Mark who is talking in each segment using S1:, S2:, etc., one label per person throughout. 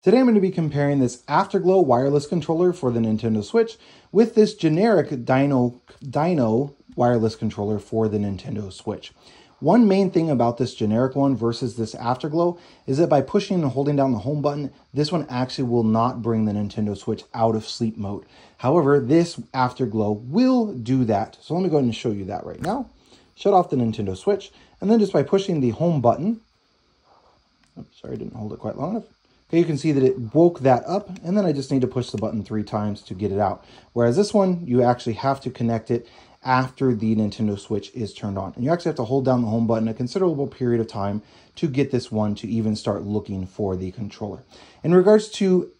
S1: Today I'm going to be comparing this Afterglow wireless controller for the Nintendo Switch with this generic Dino wireless controller for the Nintendo Switch. One main thing about this generic one versus this Afterglow is that by pushing and holding down the home button, this one actually will not bring the Nintendo Switch out of sleep mode. However, this Afterglow will do that. So let me go ahead and show you that right now. Shut off the Nintendo Switch, and then just by pushing the home button, oops, sorry, I didn't hold it quite long enough. Okay, you can see that it woke that up, and then I just need to push the button 3 times to get it out. Whereas this one, you actually have to connect it after the Nintendo Switch is turned on. And you actually have to hold down the home button a considerable period of time to get this one to even start looking for the controller. In regards to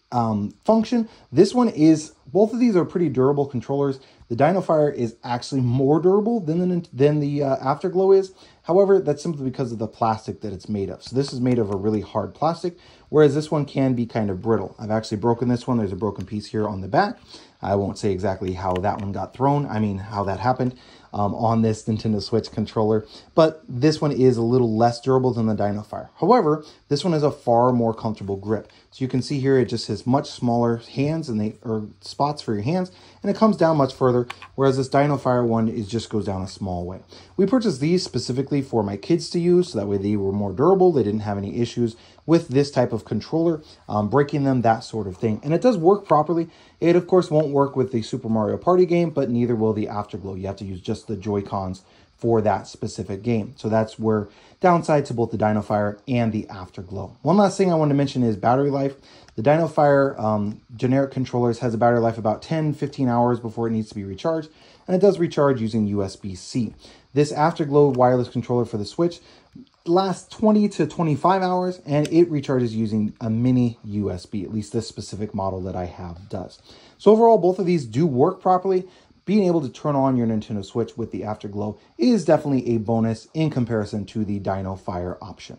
S1: function, this one is, both of these are pretty durable controllers. The Dinofire is actually more durable than the Afterglow is. However, that's simply because of the plastic that it's made of. So this is made of a really hard plastic, whereas this one can be kind of brittle. I've actually broken this one. There's a broken piece here on the back. I won't say exactly how that one got thrown. I mean, how that happened on this Nintendo Switch controller. But this one is a little less durable than the Dinofire. However, this one has a far more comfortable grip. So you can see here, it just has much smaller hands or spots for your hands, and it comes down much further, whereas this Dinofire one just goes down a small way. We purchased these specifically for my kids to use, so that way they were more durable. They didn't have any issues with this type of controller, breaking them, that sort of thing. And it does work properly. It, of course, won't work with the Super Mario Party game, but neither will the Afterglow. You have to use just the Joy-Cons for that specific game. So that's where downside to both the Dinofire and the Afterglow. One last thing I want to mention is battery life. The Dinofire generic controllers has a battery life about 10-15 hours before it needs to be recharged, and it does recharge using USB-C. This Afterglow wireless controller for the Switch lasts 20 to 25 hours, and it recharges using a mini USB. At least this specific model that I have does. So overall, both of these do work properly. Being able to turn on your Nintendo Switch with the Afterglow is definitely a bonus in comparison to the Dinofire option.